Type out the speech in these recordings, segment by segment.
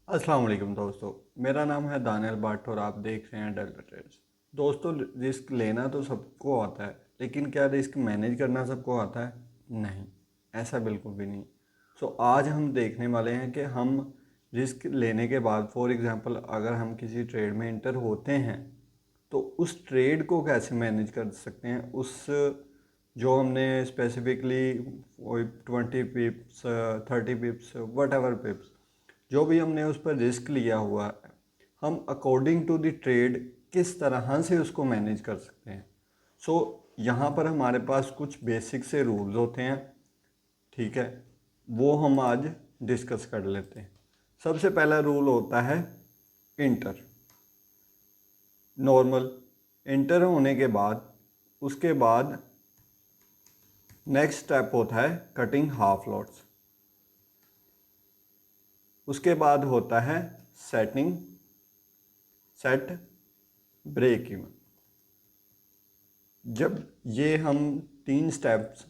अस्सलाम वालेकुम दोस्तों। मेरा नाम है दानियल भट्ट और आप देख रहे हैं डेल्टा ट्रेड्स। दोस्तों, रिस्क लेना तो सबको आता है, लेकिन क्या रिस्क मैनेज करना सबको आता है? नहीं, ऐसा बिल्कुल भी नहीं। आज हम देखने वाले हैं कि हम रिस्क लेने के बाद, फॉर एग्ज़ाम्पल, अगर हम किसी ट्रेड में इंटर होते हैं तो उस ट्रेड को कैसे मैनेज कर सकते हैं। उस जो हमने स्पेसिफिकली 20 पिप्स, 30 पिप्स, वट एवर पिप्स, जो भी हमने उस पर रिस्क लिया हुआ है, हम अकॉर्डिंग टू द ट्रेड किस तरह से उसको मैनेज कर सकते हैं। यहाँ पर हमारे पास कुछ बेसिक से रूल्स होते हैं, ठीक है, वो हम आज डिस्कस कर लेते हैं। सबसे पहला रूल होता है इंटर। नॉर्मल इंटर होने के बाद उसके बाद नेक्स्ट स्टेप होता है कटिंग हाफ लॉट्स। उसके बाद होता है सेट ब्रेक इवन। जब ये हम 3 स्टेप्स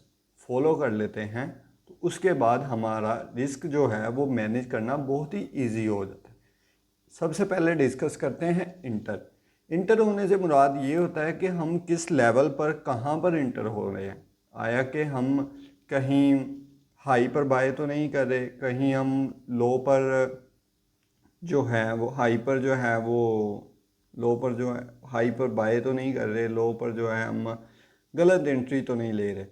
फॉलो कर लेते हैं तो उसके बाद हमारा रिस्क जो है वो मैनेज करना बहुत ही इजी हो जाता है। सबसे पहले डिस्कस करते हैं इंटर। इंटर होने से मुराद ये होता है कि हम किस लेवल पर, कहाँ पर इंटर हो रहे हैं। आया कि हम कहीं हाई पर बाय तो नहीं कर रहे, कहीं हम लो पर जो है वो हाई पर जो है वो लो पर जो है हाई पर बाय तो नहीं कर रहे, लो पर जो है हम गलत एंट्री तो नहीं ले रहे।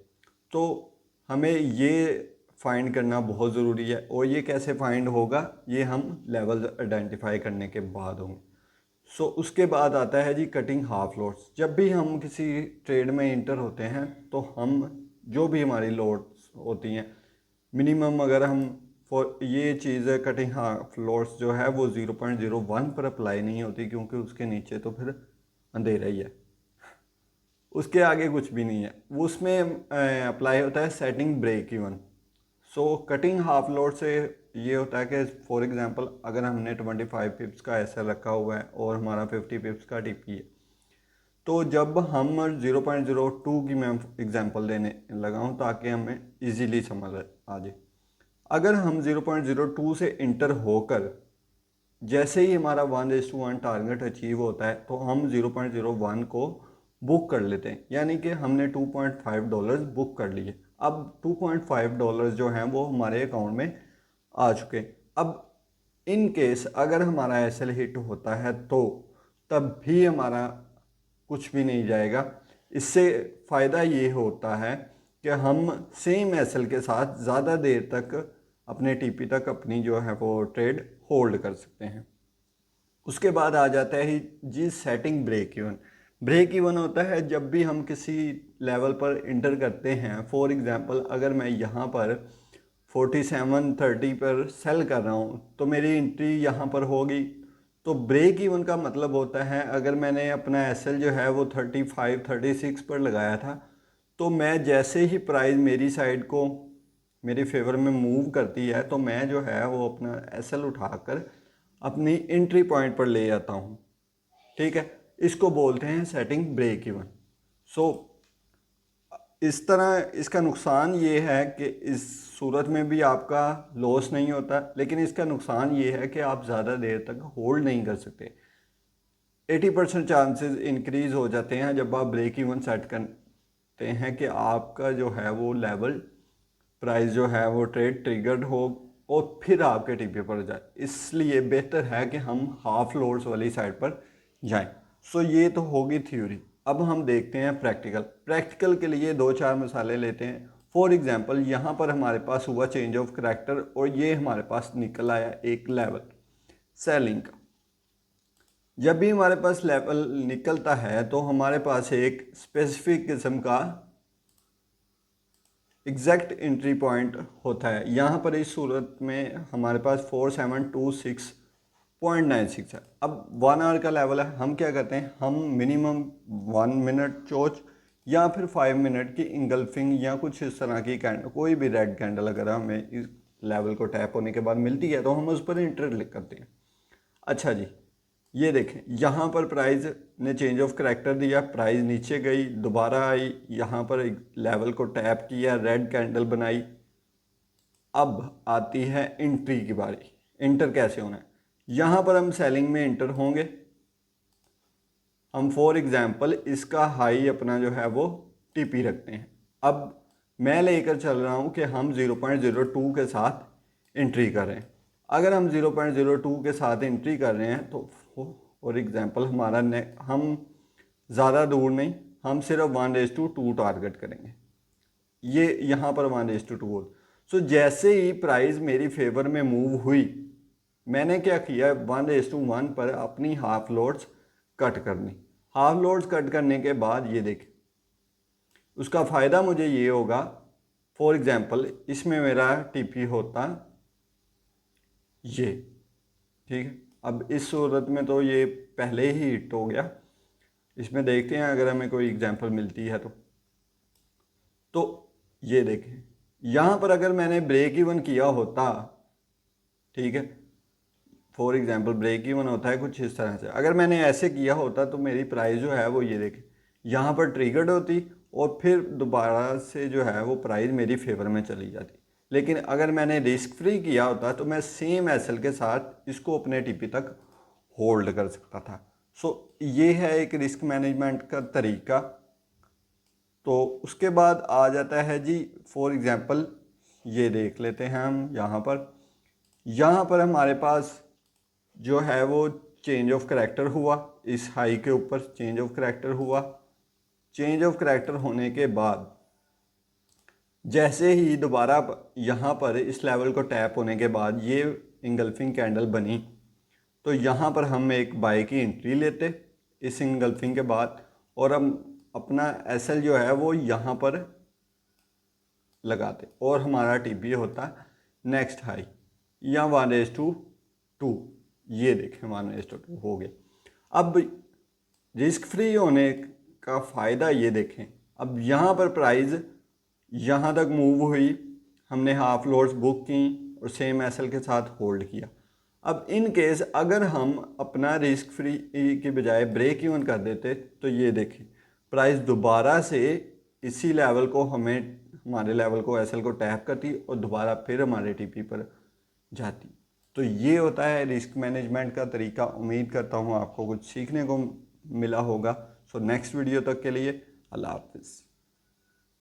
तो हमें ये फाइंड करना बहुत ज़रूरी है। और ये कैसे फाइंड होगा, ये हम लेवल आइडेंटिफाई करने के बाद होंगे। उसके बाद आता है जी कटिंग हाफ लॉट्स। जब भी हम किसी ट्रेड में इंटर होते हैं तो हम जो भी हमारी लॉट्स होती हैं, मिनिमम अगर हम फॉर ये चीज़ है, कटिंग हाफ लॉट्स जो है वो 0.01 पर अप्लाई नहीं होती, क्योंकि उसके नीचे तो फिर अंधेरा ही है, उसके आगे कुछ भी नहीं है। वो उसमें अप्लाई होता है setting break even. Cutting half load से ये होता है कि फॉर एग्जांपल अगर हमने 25 पिप्स का ऐसा रखा हुआ है और हमारा 50 पिप्स का टीपी है, तो जब हम 0.02 की मैं एग्जांपल देने लगा हूँ ताकि हमें इजीली समझ आ जाए। अगर हम 0.02 से इंटर होकर जैसे ही हमारा 1:1 टारगेट अचीव होता है तो हम 0.01 को बुक कर लेते हैं, यानी कि हमने $2.5 बुक कर लिए। अब $2.5 जो हैं वो हमारे अकाउंट में आ चुके। अब इन केस अगर हमारा एसएल हिट होता है तो तब भी हमारा कुछ भी नहीं जाएगा। इससे फ़ायदा ये होता है कि हम सेम एसएल के साथ ज़्यादा देर तक अपने टीपी तक अपनी जो है वो ट्रेड होल्ड कर सकते हैं। उसके बाद आ जाता है जी setting break even. Break even होता है जब भी हम किसी लेवल पर इंटर करते हैं। फॉर एग्जांपल अगर मैं यहाँ पर 47.30 पर सेल कर रहा हूँ तो मेरी एंट्री यहाँ पर होगी। तो ब्रेक इवन का मतलब होता है अगर मैंने अपना एसएल जो है वो 35-36 पर लगाया था, तो मैं जैसे ही प्राइस मेरी साइड को मेरी फेवर में मूव करती है तो मैं जो है वो अपना एसएल उठाकर अपनी एंट्री पॉइंट पर ले आता हूँ। ठीक है, इसको बोलते हैं सेटिंग ब्रेक इवन। सो इस तरह इसका नुकसान ये है कि इस सूरत में भी आपका लॉस नहीं होता, लेकिन इसका नुकसान ये है कि आप ज़्यादा देर तक होल्ड नहीं कर सकते। 80% चांसेस इंक्रीज़ हो जाते हैं जब आप ब्रेक इवन सेट करते हैं कि आपका जो है वो लेवल प्राइस जो है वो ट्रेड ट्रिगर्ड हो और फिर आपके टीपी पर जाए। इसलिए बेहतर है कि हम हाफ लोड्स वाली साइड पर जाएं। ये तो होगी थ्योरी। अब हम देखते हैं प्रैक्टिकल के लिए 2-4 मसाले लेते हैं। फॉर एग्जांपल यहाँ पर हमारे पास हुआ चेंज ऑफ करैक्टर और ये हमारे पास निकल आया एक लेवल सेलिंग का। जब भी हमारे पास लेवल निकलता है तो हमारे पास एक स्पेसिफिक किस्म का एग्जैक्ट एंट्री पॉइंट होता है। यहाँ पर इस सूरत में हमारे पास 4726.96 है। अब 1 आवर का लेवल है, हम क्या करते हैं, हम मिनिमम 1 मिनट चोच या फिर 5 मिनट की इंगल्फिंग या कुछ इस तरह की कैंडल, कोई भी रेड कैंडल अगर हमें इस लेवल को टैप होने के बाद मिलती है तो हम उस पर इंटर क्लिक करते हैं। अच्छा जी, ये देखें यहाँ पर प्राइस ने चेंज ऑफ करैक्टर दिया, प्राइस नीचे गई, दोबारा आई, यहाँ पर एक लेवल को टैप किया, रेड कैंडल बनाई। अब आती है एंट्री की बारी। इंटर कैसे होना है, यहाँ पर हम सेलिंग में इंटर होंगे। हम फॉर एग्जांपल इसका हाई अपना जो है वो टीपी रखते हैं। अब मैं लेकर चल रहा हूँ कि हम 0.02 के साथ एंट्री कर रहे हैं। अगर हम 0.02 के साथ एंट्री कर रहे हैं तो फॉर एग्जांपल हमारा हम ज़्यादा दूर नहीं, हम सिर्फ 1:2 टारगेट करेंगे। ये यहाँ पर 1:2 सो जैसे ही प्राइस मेरी फेवर में मूव हुई, मैंने क्या किया, 1:1 पर अपनी हाफ लॉट्स कट करनी। हाफ लॉट्स कट करने के बाद ये देखें, उसका फ़ायदा मुझे ये होगा, फॉर एग्जांपल इसमें मेरा टीपी होता ये, ठीक है। अब इस सूरत में तो ये पहले ही हिट हो गया। इसमें देखते हैं अगर हमें कोई एग्जांपल मिलती है तो ये देखें, यहाँ पर अगर मैंने ब्रेक इवन किया होता, ठीक है, फॉर एग्जांपल ब्रेक इवन होता है कुछ इस तरह से, अगर मैंने ऐसे किया होता तो मेरी प्राइस जो है वो ये देखें यहाँ पर ट्रिगर्ड होती और फिर दोबारा से जो है वो प्राइस मेरी फेवर में चली जाती। लेकिन अगर मैंने रिस्क फ्री किया होता तो मैं सेम एसएल के साथ इसको अपने टीपी तक होल्ड कर सकता था। सो ये है एक रिस्क मैनेजमेंट का तरीका। तो उसके बाद आ जाता है जी, फॉर एग्जांपल ये देख लेते हैं हम यहाँ पर हमारे पास जो है वो चेंज ऑफ करैक्टर हुआ, इस हाई के ऊपर चेंज ऑफ करैक्टर हुआ। चेंज ऑफ करैक्टर होने के बाद जैसे ही दोबारा यहाँ पर इस लेवल को टैप होने के बाद ये इंगल्फिंग कैंडल बनी, तो यहाँ पर हम एक बाय की एंट्री लेते इस इंगल्फिंग के बाद, और हम अपना एसएल जो है वो यहाँ पर लगाते और हमारा टीपी होता नेक्स्ट हाई या 1:2। ये देखें 1:2 हो गया। अब रिस्क फ्री होने का फ़ायदा ये देखें, अब यहाँ पर प्राइस यहाँ तक मूव हुई, हमने हाफ लॉट्स बुक की और सेम एसएल के साथ होल्ड किया। अब इन केस अगर हम अपना रिस्क फ्री की बजाय ब्रेक इवन कर देते तो ये देखें प्राइस दोबारा से इसी लेवल को हमारे लेवल को एसएल को टैप करती और दोबारा फिर हमारे टीपी पर जाती। तो ये होता है रिस्क मैनेजमेंट का तरीका। उम्मीद करता हूँ आपको कुछ सीखने को मिला होगा। सो नेक्स्ट वीडियो तक के लिए अल्लाह हाफिज़।